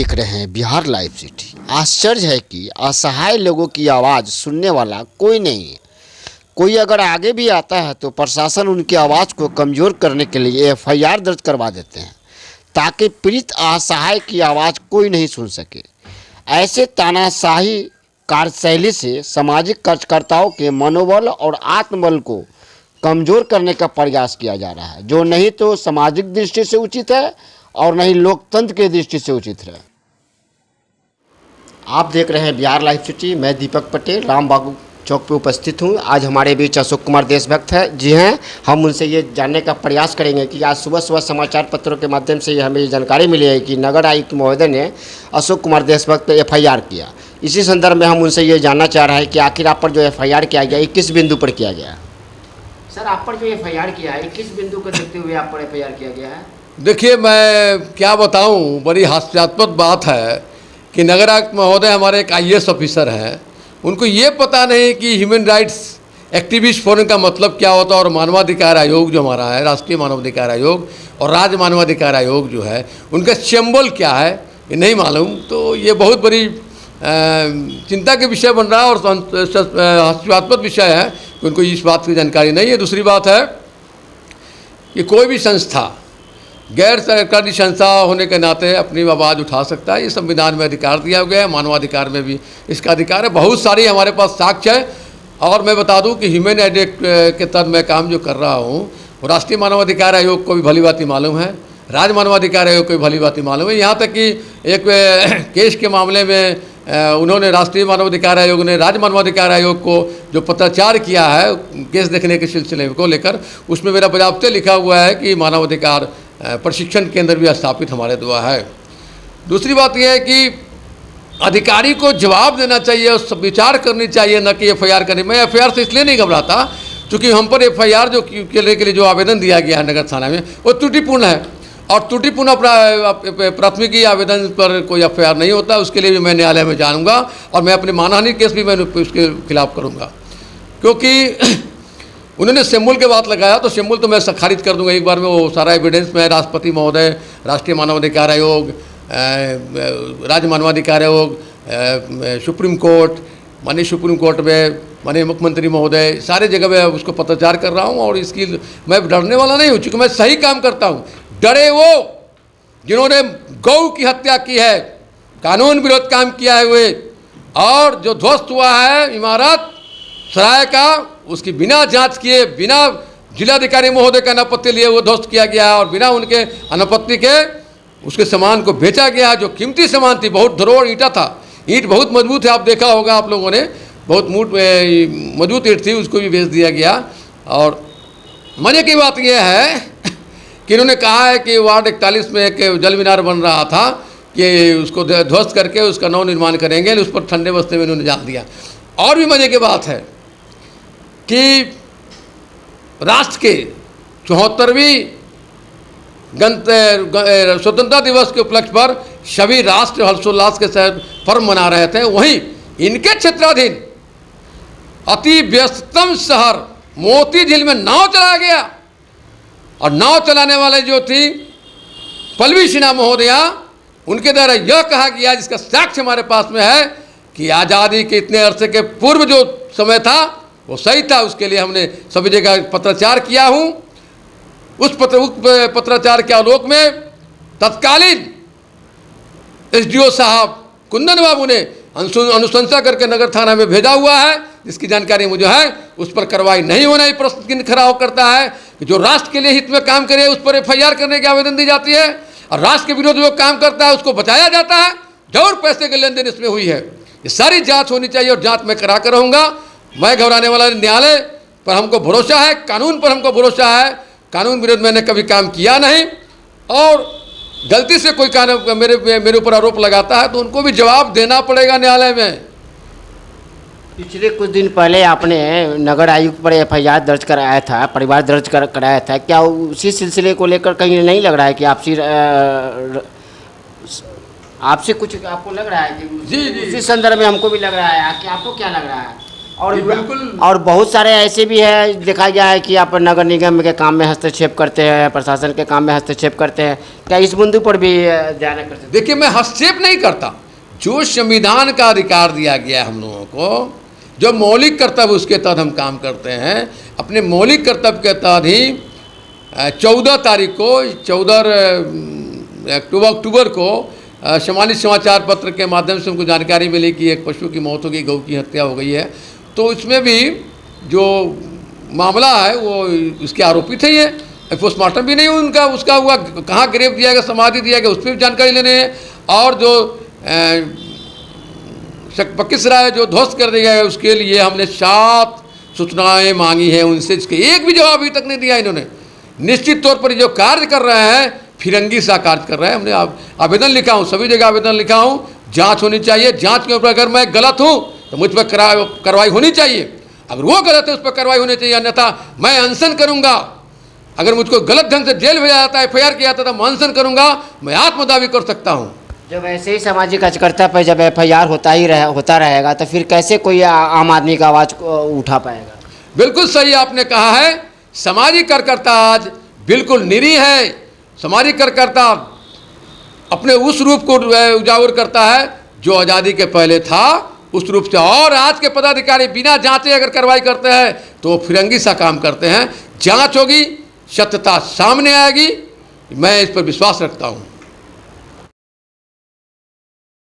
देख रहे हैं बिहार लाइव सिटी। आश्चर्य है कि असहाय लोगों की आवाज़ सुनने वाला कोई नहीं है। कोई अगर आगे भी आता है तो प्रशासन उनकी आवाज़ को कमज़ोर करने के लिए एफआईआर दर्ज करवा देते हैं ताकि पीड़ित असहाय की आवाज़ कोई नहीं सुन सके। ऐसे तानाशाही कार्यशैली से सामाजिक कार्यकर्ताओं के मनोबल और आत्मबल को कमज़ोर करने का प्रयास किया जा रहा है, जो नहीं तो सामाजिक दृष्टि से उचित है और नहीं लोकतंत्र की दृष्टि से उचित है। आप देख रहे हैं बिहार लाइव सिटी। मैं दीपक पटेल राम बागू चौक पे उपस्थित हूँ। आज हमारे बीच अशोक कुमार देशभक्त है। जी हैं, हम उनसे ये जानने का प्रयास करेंगे कि आज सुबह सुबह समाचार पत्रों के माध्यम से हमें ये जानकारी मिली है कि नगर आयुक्त महोदय ने अशोक कुमार देशभक्त पर एफआईआर किया। इसी संदर्भ में हम उनसे ये जानना चाह रहे हैं कि आखिर आप पर जो एफआईआर किया गया, किस बिंदु पर किया गया? सर, आप पर जो एफआईआर किया है, किस बिंदु को देखते हुए आप पर एफआईआर किया गया है? देखिए, मैं क्या बताऊं, बड़ी हास्यास्पद बात है कि नगर आयुक्त महोदय हमारे एक आईएएस ऑफिसर हैं। उनको ये पता नहीं कि ह्यूमन राइट्स एक्टिविस्ट फोरम का मतलब क्या होता है और मानवाधिकार आयोग जो हमारा है, राष्ट्रीय मानवाधिकार आयोग और राज्य मानवाधिकार आयोग जो है, उनका सिंबल क्या है ये नहीं मालूम। तो ये बहुत बड़ी चिंता के विषय बन रहा है और हास्यास्पद विषय है कि उनको इस बात की जानकारी नहीं है। दूसरी बात है कि कोई भी संस्था गैर सरकारी संस्था होने के नाते अपनी आवाज़ उठा सकता है। ये संविधान में अधिकार दिया गया है, मानवाधिकार में भी इसका अधिकार है। बहुत सारी हमारे पास साक्ष्य है। और मैं बता दूं कि ह्यूमन राइट एक्ट के तहत मैं काम जो कर रहा हूं, वो राष्ट्रीय मानवाधिकार आयोग को भी भली भांति मालूम है, राज्य मानवाधिकार आयोग को भी भली भांति मालूम है। यहाँ तक कि एक केस के मामले में उन्होंने राष्ट्रीय मानवाधिकार आयोग ने राज्य मानवाधिकार आयोग को जो पत्राचार किया है केस देखने के सिलसिले को लेकर, उसमें मेरा बजाबते लिखा हुआ है कि मानवाधिकार प्रशिक्षण केंद्र भी स्थापित हमारे द्वारा है। दूसरी बात यह है कि अधिकारी को जवाब देना चाहिए और विचार करनी चाहिए, न कि एफआईआर करनी। मैं एफआईआर से इसलिए नहीं घबराता क्योंकि हम पर एफआईआर जो करने के लिए जो आवेदन दिया गया है नगर थाना में, वो त्रुटिपूर्ण है और त्रुटिपूर्ण प्राथमिकी आवेदन पर कोई एफआईआर नहीं होता। उसके लिए भी मैं न्यायालय में जाऊँगा और मैं अपने मानहानि केस भी मैं उसके खिलाफ करूँगा। क्योंकि उन्होंने सिंबल के बात लगाया तो सिंबल तो मैं खारिज कर दूंगा एक बार में। वो सारा एविडेंस में राष्ट्रपति महोदय, राष्ट्रीय मानवाधिकार आयोग, राज्य मानवाधिकार आयोग, सुप्रीम कोर्ट, माननीय सुप्रीम कोर्ट में माननीय मुख्यमंत्री महोदय, सारे जगह मैं उसको पत्राचार कर रहा हूँ और इसकी मैं डरने वाला नहीं हूँ, चूँकि मैं सही काम करता हूँ। डरे वो जिन्होंने गौ की हत्या की है, कानून विरोध काम किया है हुए, और जो ध्वस्त हुआ है इमारत सराय का, उसकी बिना जांच किए, बिना जिलाधिकारी महोदय का अनापत्ति लिए वो ध्वस्त किया गया और बिना उनके अनापत्ति के उसके सामान को बेचा गया, जो कीमती सामान थी। बहुत धरोहर ईंटा था, ईंट बहुत मजबूत है, आप देखा होगा आप लोगों ने, बहुत मजबूत ईंट थी, उसको भी बेच दिया गया। और मजे की बात यह है कि इन्होंने कहा है कि वार्ड 41 में एक जल मीनार बन रहा था कि उसको ध्वस्त करके उसका नव निर्माण करेंगे, उस पर ठंडे बस्ते में इन्होंने डाल दिया। और भी मजे की बात है कि राष्ट्र के 74वीं स्वतंत्रता दिवस के उपलक्ष्य पर सभी राष्ट्र हर्षोल्लास के साथ पर्व मना रहे थे। वहीं इनके क्षेत्राधीन अति व्यस्ततम शहर मोती झील में नाव चलाया गया और नाव चलाने वाले जो थी पल्लवी सिन्हा महोदया, उनके द्वारा यह कहा गया, जिसका साक्ष्य हमारे पास में है, कि आज़ादी के इतने अरसे के पूर्व जो समय था वो सही था। उसके लिए हमने सभी जगह पत्राचार किया हूँ। उस पत्राचार के आलोक में तत्कालीन एसडीओ साहब कुंदन बाबू ने अनुशंसा करके नगर थाना में भेजा हुआ है, जिसकी जानकारी मुझे है। उस पर कार्रवाई नहीं होना ही प्रश्न खड़ा करता है कि जो राष्ट्र के लिए हित में काम करे उस पर एफआईआर करने की आवेदन दी जाती है, और राष्ट्र के विरोध जो काम करता है उसको बचाया जाता है। जरूर पैसे के लेन देन इसमें हुई है। ये सारी जाँच होनी चाहिए और जाँच मैं करा कर रहूँगा। मैं घबराने वाला, न्यायालय पर हमको भरोसा है, कानून पर हमको भरोसा है। कानून विरोध मैंने कभी काम किया नहीं, और गलती से कोई कानून मेरे ऊपर आरोप लगाता है तो उनको भी जवाब देना पड़ेगा न्यायालय में। पिछले कुछ दिन पहले आपने नगर आयुक्त पर एफआईआर दर्ज कराया था, परिवार दर्ज कराया था। क्या उसी सिलसिले को लेकर कहीं नहीं लग रहा है कि आपसे कुछ आपको लग रहा है कि जी उसी संदर्भ में हमको भी लग रहा है कि आपको क्या लग रहा है? और ये बिल्कुल और बहुत सारे ऐसे भी है, देखा गया है कि आप नगर निगम के काम में हस्तक्षेप करते हैं, प्रशासन के काम में हस्तक्षेप करते हैं, क्या इस बिंदु पर भी ध्यान कर सकते हैं? देखिए, मैं हस्तक्षेप नहीं करता। जो संविधान का अधिकार दिया गया है हम लोगों को, जो मौलिक कर्तव्य, उसके तहत हम काम करते हैं। अपने मौलिक कर्तव्य के तहत ही 14 तारीख को 14 अक्टूबर को समाजिक समाचार पत्र के माध्यम से हमको जानकारी मिली कि एक पशु की मौत हो गई, गौ की हत्या हो गई है। तो इसमें भी जो मामला है वो इसके आरोपी थे। ये पोस्टमार्टम भी नहीं उनका उसका हुआ, कहाँ गिरफ्त दिया गया, समाधि दिया गया, उस पर भी जानकारी लेने हैं। और जो बखिसराय जो ध्वस्त कर दिया गया, उसके लिए हमने 7 सूचनाएं मांगी हैं उनसे, इसके एक भी जवाब अभी तक नहीं दिया इन्होंने। निश्चित तौर पर जो कार्य कर रहे हैं, फिरंगी सा कार्य कर रहे हैं। हमने आवेदन लिखा हूँ, सभी जगह आवेदन लिखा हूँ, जांच होनी चाहिए। जांच के ऊपर अगर मैं गलत हूँ तो मुझ पर कार्रवाई होनी चाहिए। अगर वो गलत है, उस पर कार्रवाई होनी चाहिए, अन्यथा मैं अनशन करूँगा। अगर मुझको गलत ढंग से जेल भेजा जाता है, FIR किया जाता है, तो मैं अनशन करूँगा, मैं आत्मदावी कर सकता हूँ। जब ऐसे ही सामाजिक कार्यकर्ता पर जब FIR होता रहेगा तो फिर कैसे कोई आम आदमी का आवाज़ उठा पाएगा? बिल्कुल सही आपने कहा है। सामाजिक कार्यकर्ता आज बिल्कुल निरीह है। सामाजिक कार्यकर्ता अपने उस रूप को उजागर करता है जो आज़ादी के पहले था, उस रूप से। और आज के पदाधिकारी बिना जांचे अगर कार्रवाई करते हैं तो वो फिरंगी सा काम करते हैं। जांच होगी, सत्यता सामने आएगी, मैं इस पर विश्वास रखता हूँ।